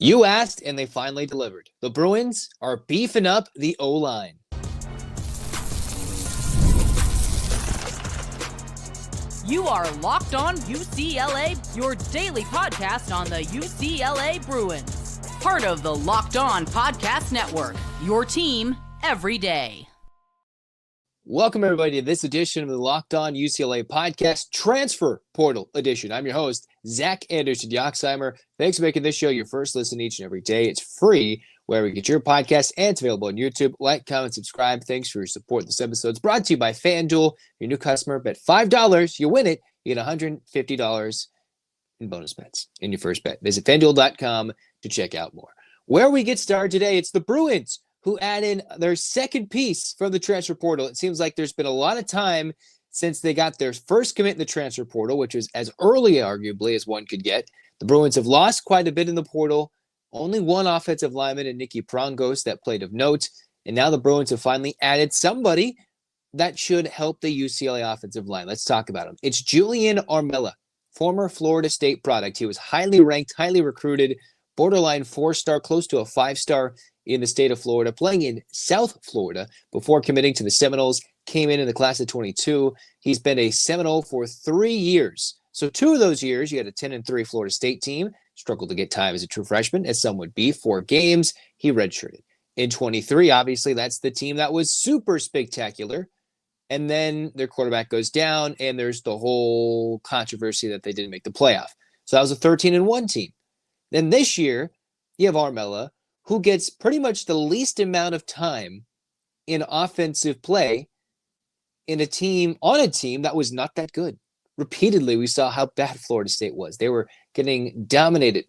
You asked, and they finally delivered. The Bruins are beefing up the O-line. You are Locked On UCLA, your daily podcast on the UCLA Bruins. Part of the Locked On Podcast Network, your team every day. Welcome, everybody, to this edition of the Locked On UCLA Podcast Transfer Portal Edition. I'm your host, Zach Anderson-Yoxsimer. Thanks for making this show your first listen each and every day. It's free wherever you get your podcast, and it's available on YouTube. Like, comment, subscribe. Thanks for your support. This episode is brought to you by FanDuel. Your new customer, bet $5, you win it. You get $150 in bonus bets in your first bet. Visit FanDuel.com to check out more. Where we get started today, it's the Bruins, who add in their second piece from the transfer portal. It seems like there's been a lot of time since they got their first commit in the transfer portal, which was as early, arguably, as one could get. The Bruins have lost quite a bit in the portal. Only one offensive lineman in Nicky Prongos that played of note. And now the Bruins have finally added somebody that should help the UCLA offensive line. Let's talk about him. It's Julian Armella, former Florida State product. He was highly ranked, highly recruited, borderline 4-star, close to a 5-star in the state of Florida, playing in South Florida before committing to the Seminoles, came in the class of 22. He's been a Seminole for 3 years. So 2 of those years, you had a 10-3 Florida State team, struggled to get time as a true freshman, as some would be. 4 games, he redshirted. In 23, obviously, that's the team that was super spectacular. And then their quarterback goes down, and there's the whole controversy that they didn't make the playoff. So that was a 13-1 team. Then this year, you have Armella, who gets pretty much the least amount of time in offensive play on a team that was not that good. Repeatedly, we saw how bad Florida State was. They were getting dominated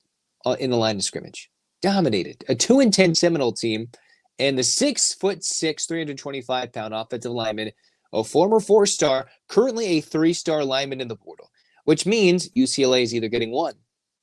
in the line of scrimmage. Dominated. A 2-10 Seminole team, and the 6'6", 325-pound offensive lineman, a former 4-star, currently a 3-star lineman in the portal, which means UCLA is either getting one.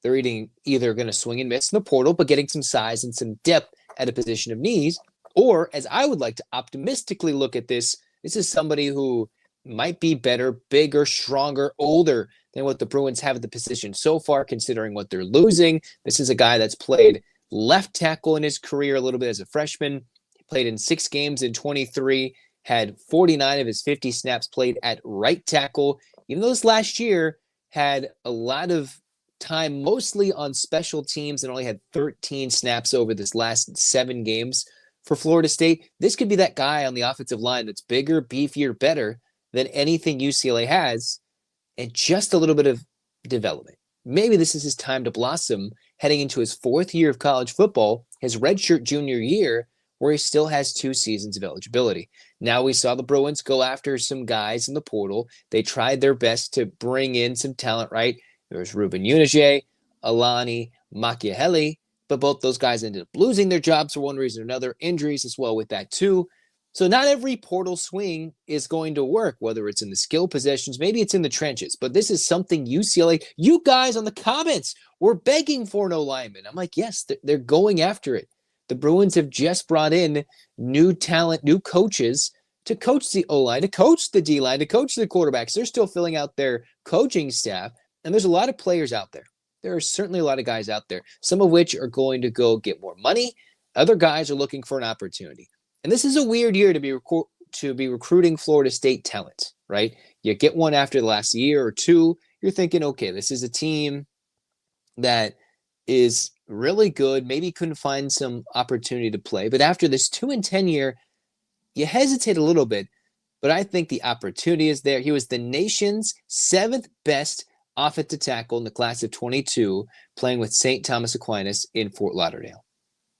They're either going to swing and miss in the portal, but getting some size and some depth at a position of need. Or, as I would like to optimistically look at this, this is somebody who might be better, bigger, stronger, older than what the Bruins have at the position so far, considering what they're losing. This is a guy that's played left tackle in his career a little bit as a freshman. He played in 6 games in 23, had 49 of his 50 snaps played at right tackle. Even though this last year had a lot of time mostly on special teams and only had 13 snaps over this last 7 games for Florida State. This could be that guy on the offensive line that's bigger, beefier, better than anything UCLA has, and just a little bit of development. Maybe this is his time to blossom heading into his 4th year of college football, his redshirt junior year, where he still has 2 seasons of eligibility. Now we saw the Bruins go after some guys in the portal. They tried their best to bring in some talent, right? There's Ruben Unige, Alani, Machiavelli, but both those guys ended up losing their jobs for one reason or another. Injuries as well with that too. So not every portal swing is going to work, whether it's in the skill positions, maybe it's in the trenches. But this is something UCLA, you guys on the comments were begging for no lineman. I'm like, yes, they're going after it. The Bruins have just brought in new talent, new coaches to coach the O-line, to coach the D-line, to coach the quarterbacks. They're still filling out their coaching staff. And there's a lot of players out there. There are certainly a lot of guys out there, some of which are going to go get more money. Other guys are looking for an opportunity. And this is a weird year to be recruiting Florida State talent, right? You get one after the last year or 2. You're thinking, okay, this is a team that is really good, maybe couldn't find some opportunity to play. But after this 2-10 year, you hesitate a little bit. But I think the opportunity is there. He was the nation's 7th best offensive tackle in the class of 22, playing with St. Thomas Aquinas in Fort Lauderdale.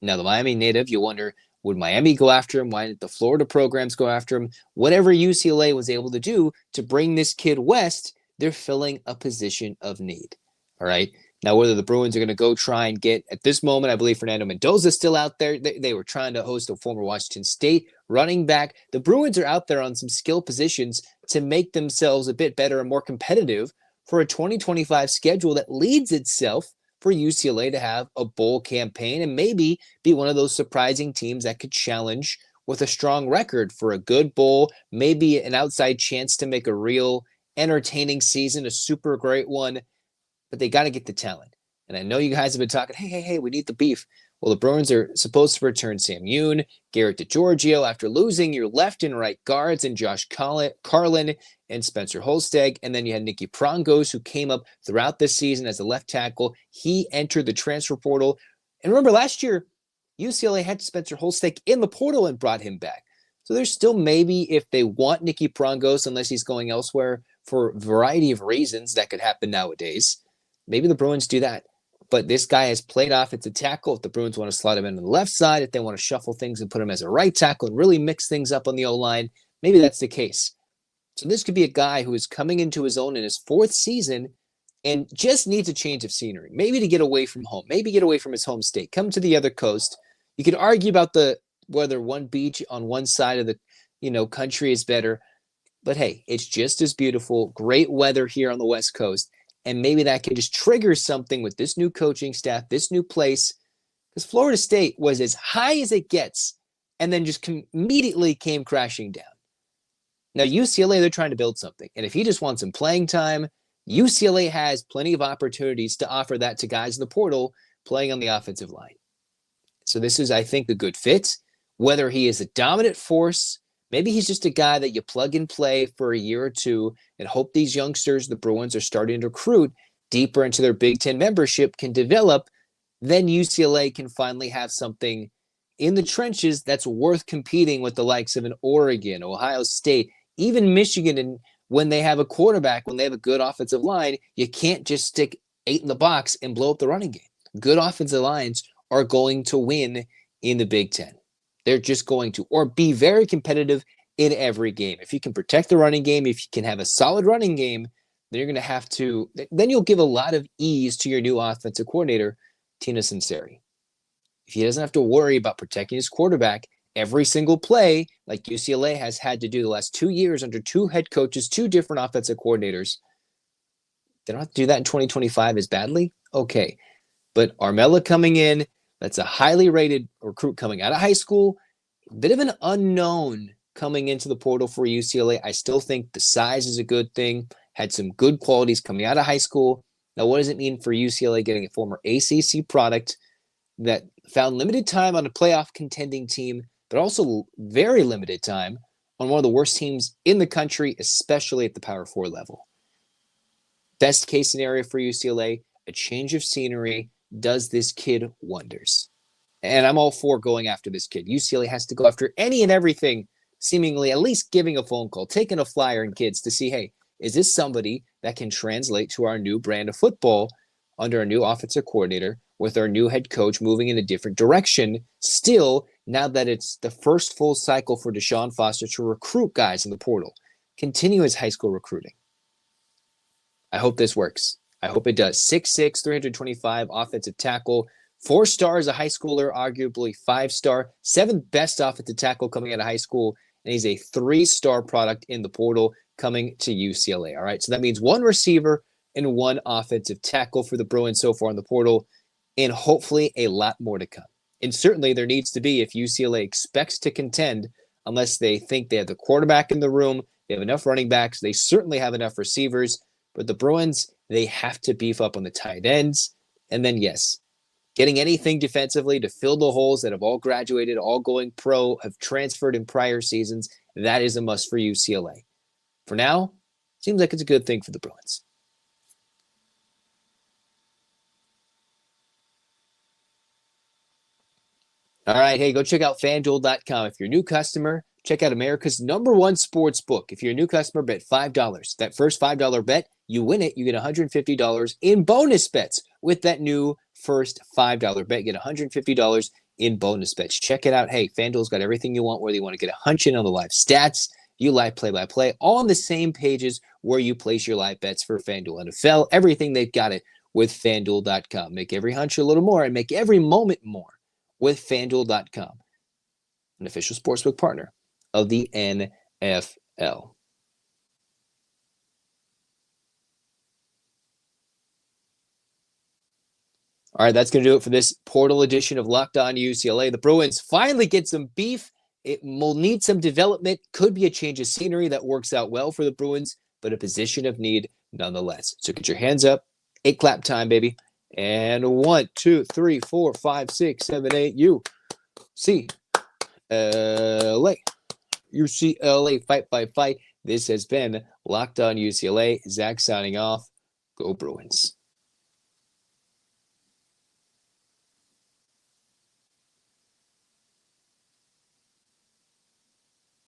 Now, the Miami native, you wonder, would Miami go after him? Why did the Florida programs go after him? Whatever UCLA was able to do to bring this kid west, they're filling a position of need. All right. Now, whether the Bruins are going to go try and get, at this moment, I believe Fernando Mendoza is still out there. They were trying to host a former Washington State running back. The Bruins are out there on some skill positions to make themselves a bit better and more competitive for a 2025 schedule that leads itself for UCLA to have a bowl campaign and maybe be one of those surprising teams that could challenge with a strong record for a good bowl, maybe an outside chance to make a real entertaining season, a super great one. But they got to get the talent. And I know you guys have been talking, hey, we need the beef. Well, the Bruins are supposed to return Sam Yoon, Garrett DiGiorgio after losing your left and right guards and Josh Carlin and Spencer Holsteg. And then you had Nicky Prongos, who came up throughout this season as a left tackle. He entered the transfer portal. And remember, last year, UCLA had Spencer Holsteg in the portal and brought him back. So there's still maybe, if they want Nicky Prongos, unless he's going elsewhere for a variety of reasons that could happen nowadays, maybe the Bruins do that. But this guy has played offensive tackle. If the Bruins want to slot him in on the left side, if they want to shuffle things and put him as a right tackle and really mix things up on the O-line, maybe that's the case. So this could be a guy who is coming into his own in his fourth season and just needs a change of scenery, maybe to get away from home, maybe get away from his home state, come to the other coast. You could argue about whether one beach on one side of the country is better, but hey, it's just as beautiful. Great weather here on the West Coast. And maybe that can just trigger something with this new coaching staff, this new place. Because Florida State was as high as it gets and then just immediately came crashing down. Now, UCLA, they're trying to build something. And if he just wants some playing time, UCLA has plenty of opportunities to offer that to guys in the portal playing on the offensive line. So this is, I think, a good fit. Whether he is a dominant force, maybe he's just a guy that you plug and play for a year or two and hope these youngsters the Bruins are starting to recruit deeper into their Big Ten membership can develop. Then UCLA can finally have something in the trenches that's worth competing with the likes of an Oregon, Ohio State, even Michigan. And when they have a quarterback, when they have a good offensive line, you can't just stick 8 in the box and blow up the running game. Good offensive lines are going to win in the Big Ten. They're just going to, or be very competitive in every game. If you can protect the running game, if you can have a solid running game, then you're going to have to, then you'll give a lot of ease to your new offensive coordinator, Tina Sunseri. If he doesn't have to worry about protecting his quarterback every single play, like UCLA has had to do the last 2 years under 2 head coaches, 2 different offensive coordinators, they don't have to do that in 2025 as badly. Okay. But Armella coming in, that's a highly rated recruit coming out of high school. A bit of an unknown coming into the portal for UCLA. I still think the size is a good thing. Had some good qualities coming out of high school. Now, what does it mean for UCLA getting a former ACC product that found limited time on a playoff contending team, but also very limited time on one of the worst teams in the country, especially at the Power 4 level? Best case scenario for UCLA, a change of scenery, does this kid wonders. And I'm all for going after this kid. UCLA has to go after any and everything, seemingly at least giving a phone call, taking a flyer in kids to see, hey, is this somebody that can translate to our new brand of football under a new offensive coordinator with our new head coach moving in a different direction? Still, now that it's the first full cycle for Deshaun Foster to recruit guys in the portal, continue his high school recruiting. I hope this works. I hope it does. 6'6", 325 offensive tackle, 4-star as a high schooler, arguably 5-star, 7th best offensive tackle coming out of high school, and he's a 3-star product in the portal coming to UCLA. All right, so that means 1 receiver and 1 offensive tackle for the Bruins so far in the portal, and hopefully a lot more to come. And certainly there needs to be if UCLA expects to contend, unless they think they have the quarterback in the room, they have enough running backs, they certainly have enough receivers, but the Bruins, they have to beef up on the tight ends. And then, yes, getting anything defensively to fill the holes that have all graduated, all going pro, have transferred in prior seasons, that is a must for UCLA. For now, seems like it's a good thing for the Bruins. All right, hey, go check out FanDuel.com. If you're a new customer, check out America's #1 sports book. If you're a new customer, bet $5. That first $5 bet, you win it, you get $150 in bonus bets. With that new first $5 bet, you get $150 in bonus bets. Check it out. Hey, FanDuel's got everything you want, whether you want to get a hunch in on the live stats, you live play-by-play, all on the same pages where you place your live bets for FanDuel NFL. Everything, they've got it with FanDuel.com. Make every hunch a little more and make every moment more with FanDuel.com, an official sportsbook partner of the NFL. All right, that's going to do it for this portal edition of Locked On UCLA. The Bruins finally get some beef. It will need some development. Could be a change of scenery that works out well for the Bruins, but a position of need nonetheless. So get your hands up. 8 clap time, baby. And 1, 2, 3, 4, 5, 6, 7, 8. UCLA. UCLA fight. This has been Locked On UCLA. Zach signing off. Go Bruins.